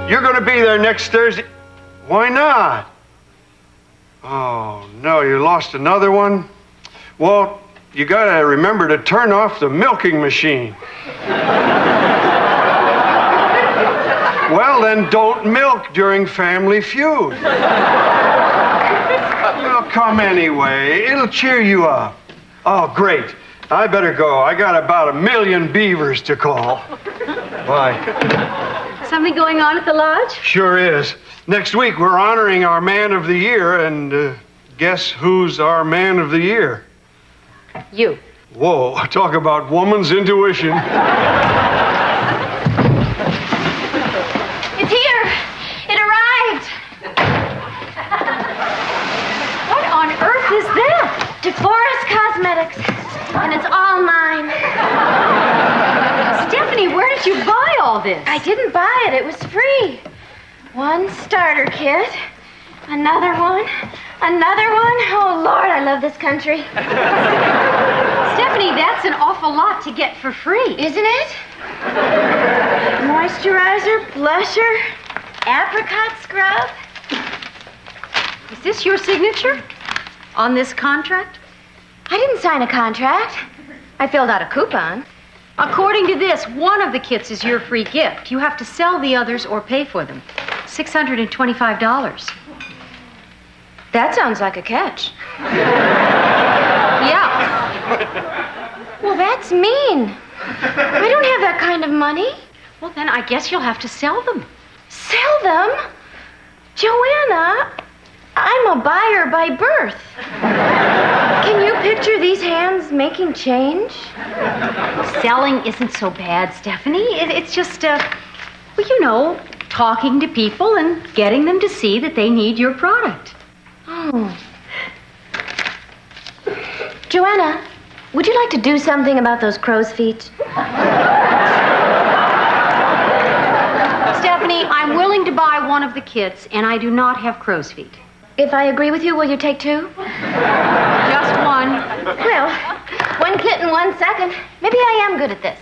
You're going to be there next Thursday. Why not? Oh, no, you lost another one? Well, you got to remember to turn off the milking machine. Well, then don't milk during Family Feud. Well, come anyway. It'll cheer you up. Oh, great. I better go. I got about 1 million beavers to call. Bye. Something going on at the lodge? Sure is. Next week, we're honoring our Man of the Year, and guess who's our Man of the Year? You. Whoa, talk about woman's intuition. It's here. It arrived. What on earth is that? DeForest Cosmetics. And it's all mine. Stephanie, where did you buy all this? I didn't buy it. It was free. One starter kit. Another one. Another one. Oh, Lord, I love this country. Stephanie, that's an awful lot to get for free. Isn't it? Moisturizer, blusher, apricot scrub. Is this your signature on this contract? I didn't sign a contract. I filled out a coupon. According to this, one of the kits is your free gift. You have to sell the others or pay for them. $625. That sounds like a catch. Yeah. Well, that's mean. I don't have that kind of money. Well, then I guess you'll have to sell them. Sell them? Joanna, I'm a buyer by birth. Can you picture these hands making change? Selling isn't so bad, Stephanie. It's just, well, you know, talking to people and getting them to see that they need your product. Oh. Joanna, would you like to do something about those crow's feet? Stephanie, I'm willing to buy one of the kits, and I do not have crow's feet. If I agree with you, will you take two? Just one. Well, 1 kit in 1 second. Maybe I am good at this.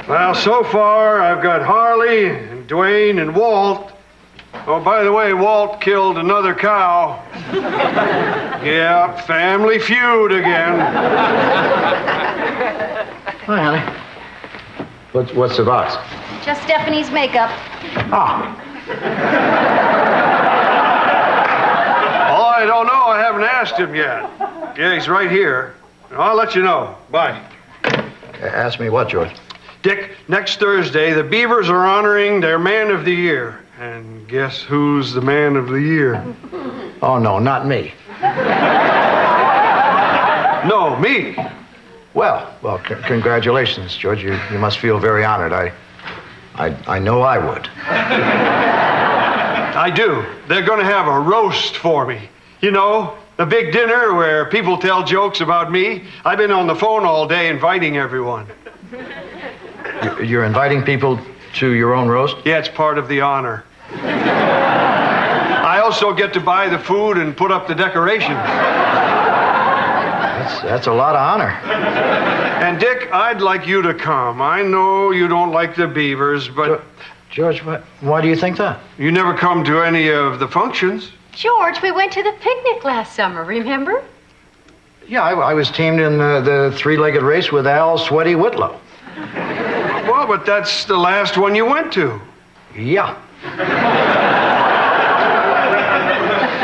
Well, so far, I've got Harley and Dwayne and Walt. Oh, by the way, Walt killed another cow. Yeah, Family Feud again. Hi, honey. What's the box? Just Stephanie's makeup. Ah. Oh, I don't know. I haven't asked him yet. Yeah, he's right here. I'll let you know. Bye. Ask me what, George? Dick, next Thursday, the Beavers are honoring their Man of the Year. And guess who's the Man of the Year? Oh, no, not me. No, me. Well, congratulations, George. You must feel very honored. I know I would. I do. They're going to have a roast for me. You know, a big dinner where people tell jokes about me. I've been on the phone all day inviting everyone. You're inviting people to your own roast? Yeah, it's part of the honor. I also get to buy the food and put up the decorations. That's a lot of honor. And Dick, I'd like you to come. I know you don't like the Beavers, but... George, why do you think that? You never come to any of the functions. George, we went to the picnic last summer, remember? Yeah, I was teamed in the three-legged race with Al Sweaty Whitlow. Well, but that's the last one you went to. Yeah.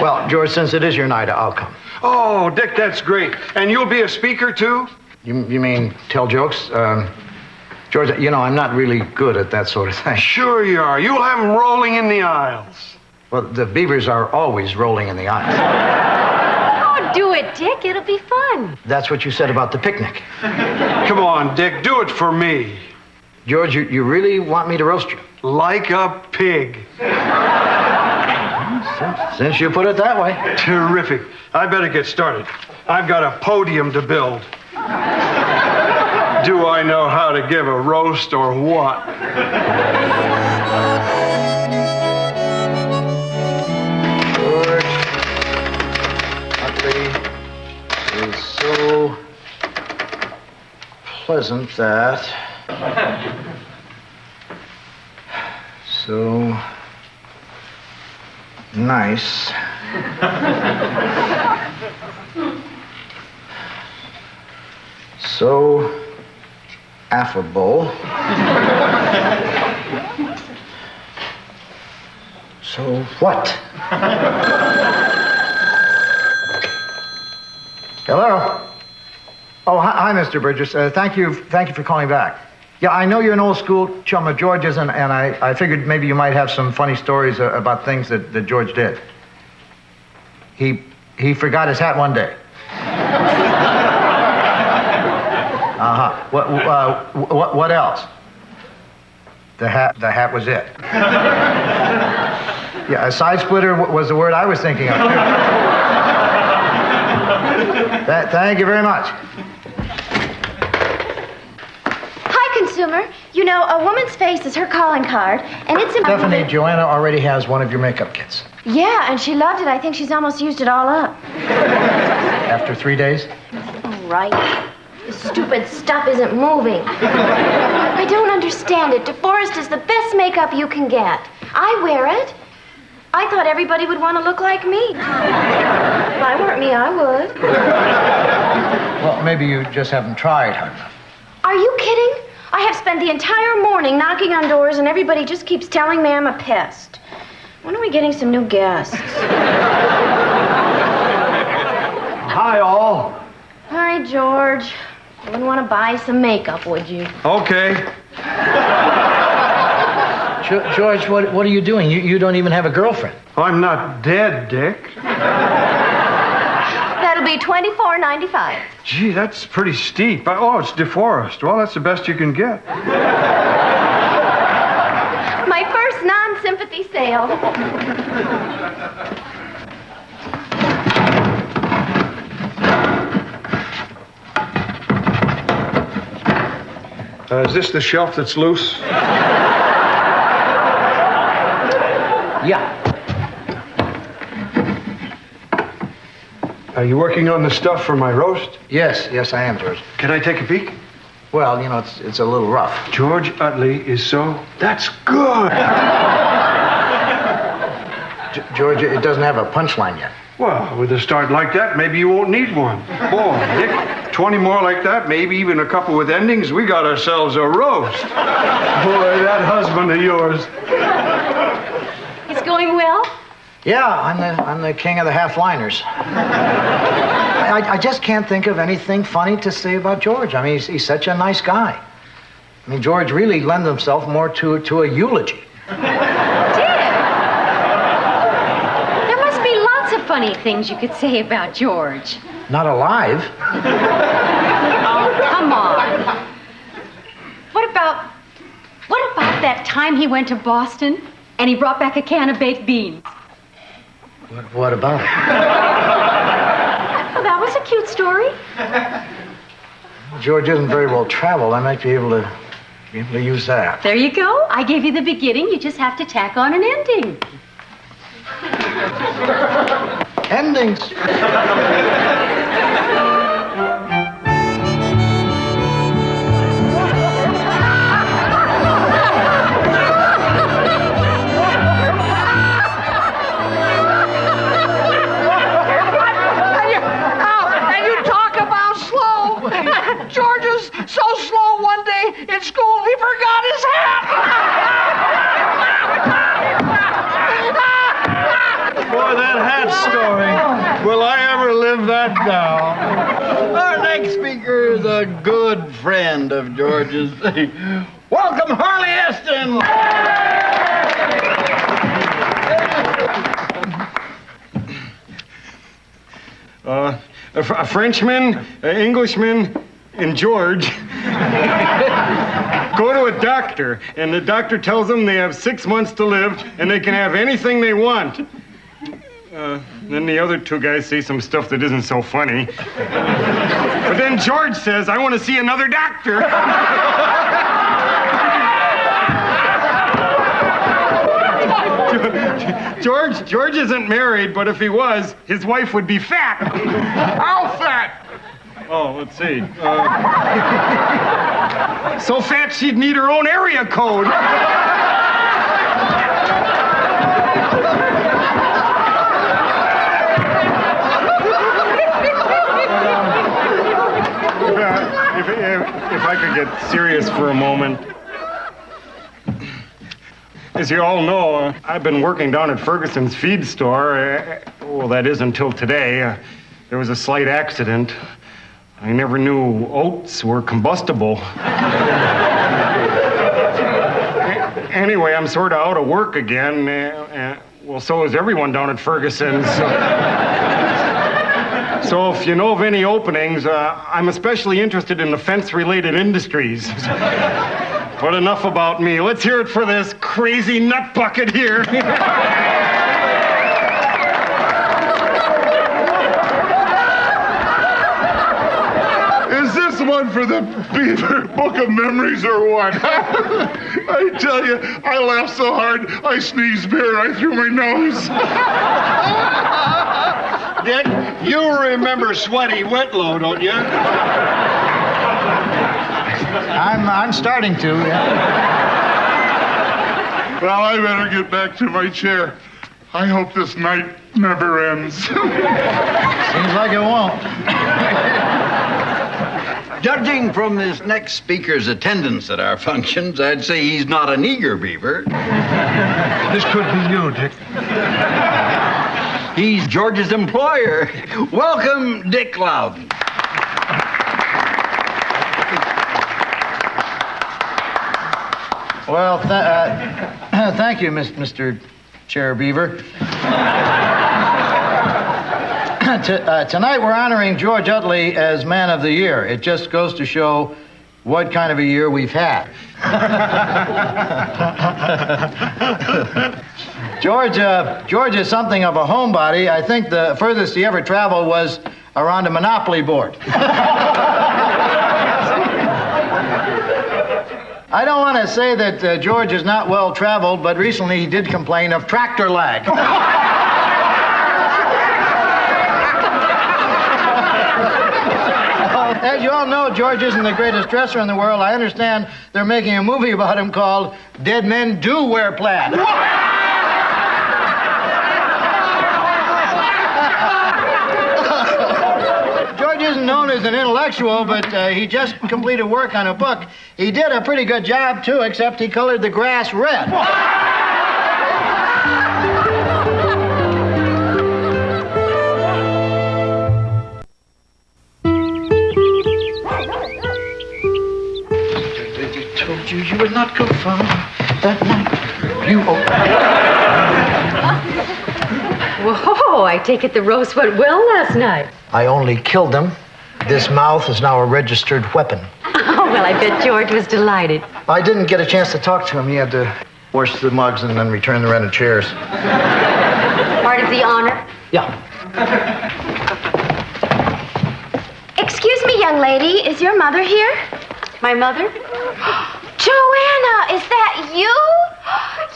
Well, George, since it is your night, I'll come. Oh, Dick, that's great. And you'll be a speaker, too? You mean tell jokes? George, you know, I'm not really good at that sort of thing. Sure you are. You'll have them rolling in the aisles. Well, the Beavers are always rolling in the aisles. Oh, do it, Dick. It'll be fun. That's what you said about the picnic. Come on, Dick. Do it for me. George, you really want me to roast you? Like a pig. Since you put it that way. Terrific. I better get started. I've got a podium to build. Do I know how to give a roast or what? George, Huntley is so pleasant that So nice. So affable. So what? Hello? Oh, hi, Mr. Bridges. Thank you for calling back. Yeah, I know you're an old school chum of George's, and I figured maybe you might have some funny stories about things that George did. He forgot his hat one day. What else? The hat was it. Yeah, a side splitter was the word I was thinking of, too. Thank you very much. Hi, consumer. You know, a woman's face is her calling card, and it's important. Stephanie, Joanna already has one of your makeup kits. Yeah, and she loved it. I think she's almost used it all up. After 3 days? Oh, right. The stupid stuff isn't moving. I don't understand it. DeForest is the best makeup you can get. I wear it. I thought everybody would want to look like me. If I weren't me, I would. Well, maybe you just haven't tried hard enough. Are you kidding? I have spent the entire morning knocking on doors, and everybody just keeps telling me I'm a pest. When are we getting some new guests? Hi, all. Hi, George. You wouldn't want to buy some makeup, would you? Okay. George, what are you doing? You don't even have a girlfriend. I'm not dead, Dick. That'll be $24.95. Gee, that's pretty steep. Oh, it's DeForest. Well, that's the best you can get. My first non-sympathy sale. Is this the shelf that's loose? Yeah. Are you working on the stuff for my roast? Yes, I am, George. Can I take a peek? Well, you know, it's a little rough. George Utley is so... That's good! George, it doesn't have a punchline yet. Well, with a start like that, maybe you won't need one. Boy, Dick, 20 more like that, maybe even a couple with endings, we got ourselves a roast. Boy, that husband of yours. It's going well? Yeah, I'm the king of the half-liners. I just can't think of anything funny to say about George. I mean, he's such a nice guy. I mean, George really lends himself more to a eulogy. Funny things you could say about George. Not alive. Oh, come on. What about that time he went to Boston and he brought back a can of baked beans? What about it? Well, that was a cute story. George isn't very well traveled. I might be able to use that. There you go. I gave you the beginning. You just have to tack on an ending. Endings. And you talk about slow. George is so slow one day in school he forgot his hat. Boy, that hat story. Will I ever live that down? Our next speaker is a good friend of George's. Welcome, Harley Eston. A Frenchman, an Englishman, and George go to a doctor, and the doctor tells them they have 6 months to live, and they can have anything they want. Then the other two guys say some stuff that isn't so funny. But then George says, I want to see another doctor. George isn't married, but if he was, his wife would be fat. How fat? Oh, let's see. So fat she'd need her own area code. could get serious for a moment. As you all know, I've been working down at Ferguson's feed store. Well, that is until today. There was a slight accident. I never knew oats were combustible. Anyway, I'm sort of out of work again. Well, so is everyone down at Ferguson's. So if you know of any openings, I'm especially interested in the fence-related industries. But enough about me. Let's hear it for this crazy nut bucket here. Is this one for the Beaver Book of Memories or what? I tell you, I laughed so hard, I sneezed beer right through my nose. Dick, you remember Sweaty Whitlow, don't you? I'm starting to, yeah. Well, I better get back to my chair. I hope this night never ends. Seems like it won't. Judging from this next speaker's attendance at our functions, I'd say he's not an eager beaver. This could be you, Dick. He's George's employer. Welcome, Dick Loudon. Well, thank you, Mr. Chair Beaver. Tonight we're honoring George Utley as Man of the Year. It just goes to show what kind of a year we've had. George is something of a homebody. I think the furthest he ever traveled was around a Monopoly board. I don't want to say that George is not well traveled, but recently he did complain of tractor lag. As you all know, George isn't the greatest dresser in the world. I understand they're making a movie about him called Dead Men Do Wear Plaid. George isn't known as an intellectual, but he just completed work on a book. He did a pretty good job, too, except he colored the grass red. You would not go far that night. Whoa, I take it the roast went well last night. I only killed him. This mouth is now a registered weapon. Oh, well, I bet George was delighted. I didn't get a chance to talk to him. He had to wash the mugs and then return the rented chairs. Part of the honor? Yeah. Excuse me, young lady. Is your mother here? My mother? Joanna, is that you?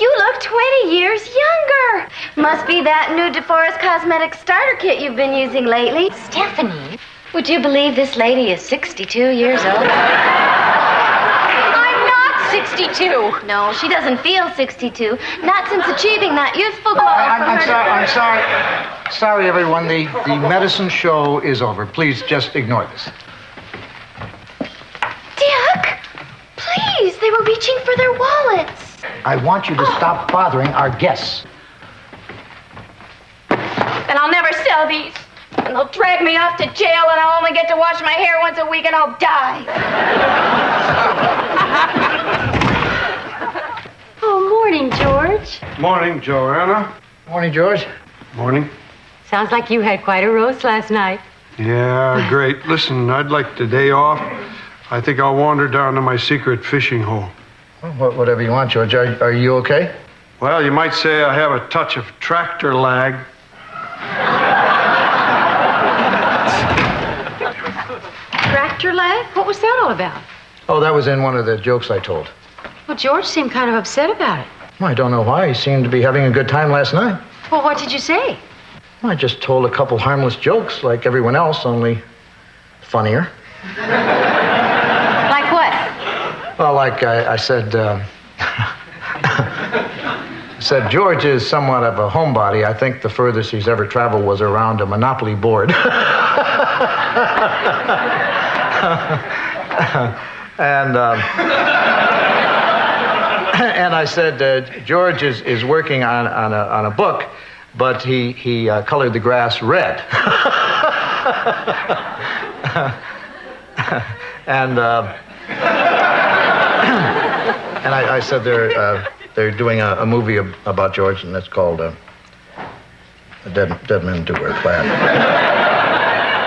You look 20 years younger. Must be that new DeForest Cosmetic starter kit you've been using lately. Stephanie? Would you believe this lady is 62 years old? I'm not 62. No, she doesn't feel 62. Not since achieving that youthful glow. I'm sorry. Sorry, everyone. The medicine show is over. Please just ignore this. Dick, please. They were reaching for their wallets. I want you to stop bothering our guests. And I'll never sell these. And they'll drag me off to jail, and I'll only get to wash my hair once a week, and I'll die. Oh, morning, George. Morning, Joanna. Morning, George. Morning. Sounds like you had quite a roast last night. Yeah, great. Listen, I'd like the day off. I think I'll wander down to my secret fishing hole. Well, whatever you want, George. Are you okay? Well, you might say I have a touch of tractor lag. Tractor lag? What was that all about? Oh, that was in one of the jokes I told. Well, George seemed kind of upset about it. Well, I don't know why. He seemed to be having a good time last night. Well, what did you say? Well, I just told a couple harmless jokes like everyone else, only funnier. Like what? Well, like I said, said George is somewhat of a homebody. I think the furthest he's ever traveled was around a Monopoly board. And and I said, George is working on a book, but he colored the grass red. And I said they're doing a movie about George, and it's called Dead Men Do Wear Plaid.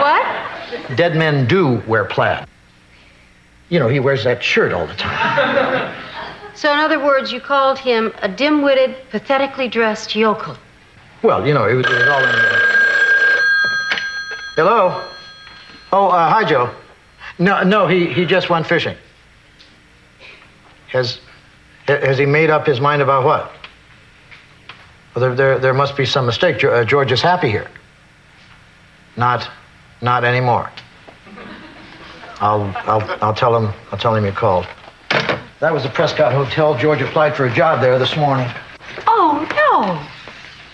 What? Dead Men Do Wear Plaid. You know, he wears that shirt all the time. So, in other words, you called him a dim-witted, pathetically dressed yokel. Well, you know, it was all in there. Hello? Oh, hi, Joe. No, he just went fishing. Has he made up his mind about what? Well, there must be some mistake. George is happy here. Not anymore. I'll tell him you called. That was the Prescott Hotel. George applied for a job there this morning. Oh, no.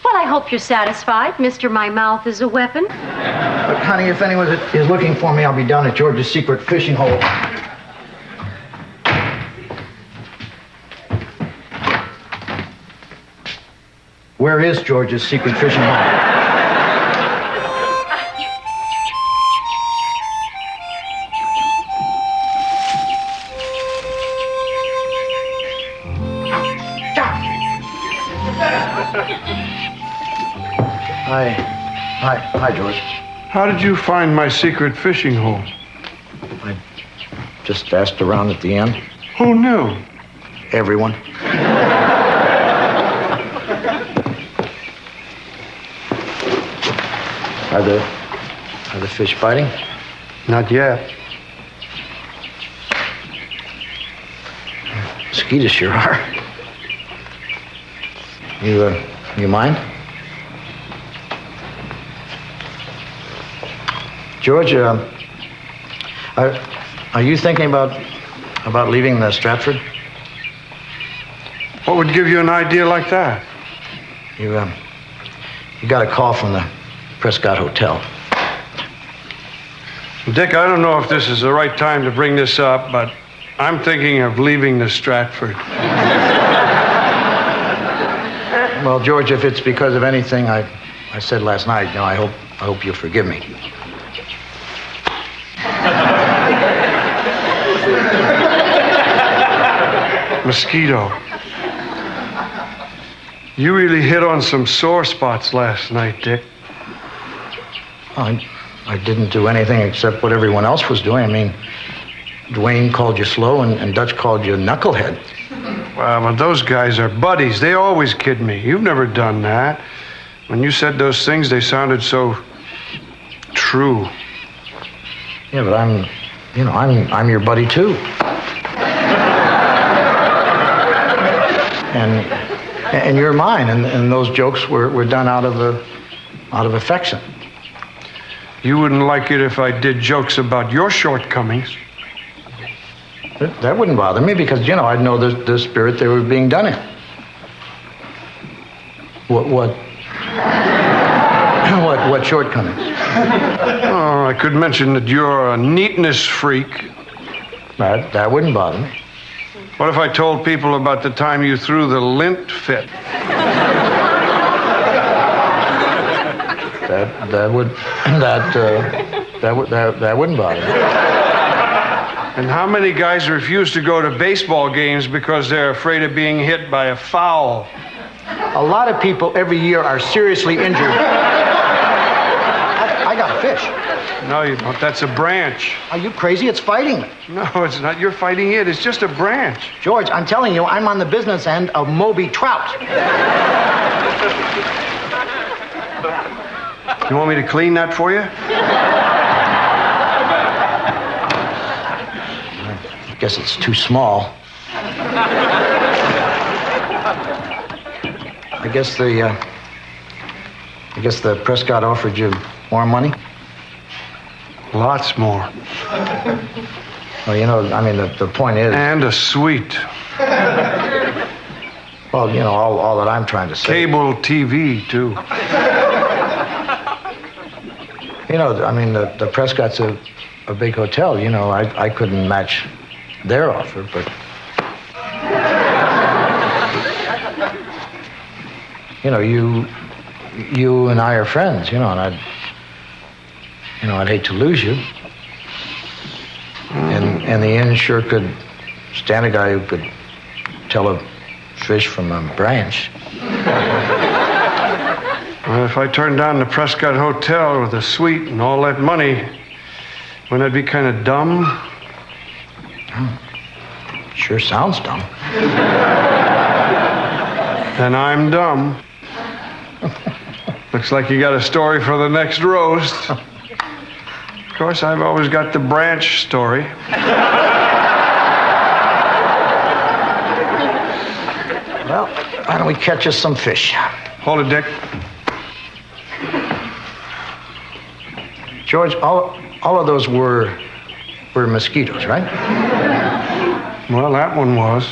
Well, I hope you're satisfied, Mr. My Mouth is a Weapon. Look, honey, if anyone is looking for me, I'll be down at George's secret fishing hole. Where is George's secret fishing hole? Hi, George. How did you find my secret fishing hole? I just asked around at the end. Who knew? Everyone. Are the fish biting? Not yet. Mosquitoes sure are. You mind? George, are you thinking about leaving the Stratford? What would give you an idea like that? You got a call from the Prescott Hotel. Dick, I don't know if this is the right time to bring this up, but I'm thinking of leaving the Stratford. Well, George, if it's because of anything I said last night, I hope you'll forgive me. Mosquito. You really hit on some sore spots last night, Dick. I didn't do anything except what everyone else was doing. I mean, Dwayne called you slow and Dutch called you knucklehead. Well, those guys are buddies. They always kid me. You've never done that. When you said those things, they sounded so true. Yeah, but I'm your buddy too. And you're mine, and those jokes were done out of affection. You wouldn't like it if I did jokes about your shortcomings. That wouldn't bother me because, I'd know the spirit they were being done in. What shortcomings? Oh, I could mention that you're a neatness freak. That wouldn't bother me. What if I told people about the time you threw the lint fit? That wouldn't bother me. And how many guys refuse to go to baseball games because they're afraid of being hit by a foul? A lot of people every year are seriously injured. I got a fish. No, you don't. That's a branch. Are you crazy? It's fighting me. No, it's not. You're fighting it. It's just a branch. George, I'm telling you, I'm on the business end of Moby Trout. You want me to clean that for you? I guess it's too small. I guess the Prescott offered you more money? Lots more. Well, the point is... And a suite. Well, all that I'm trying to say... Cable TV, too. The Prescott's a big hotel. I couldn't match their offer, but you know, you and I are friends, you know, and I'd hate to lose you. And the inn sure could stand a guy who could tell a fish from a branch. Well, if I turned down the Prescott Hotel with a suite and all that money, wouldn't that be kind of dumb? Sure sounds dumb. Then I'm dumb. Looks like you got a story for the next roast. Of course, I've always got the branch story. Well, why don't we catch us some fish? Hold it, Dick. George, all of those were mosquitoes, right? Well, that one was.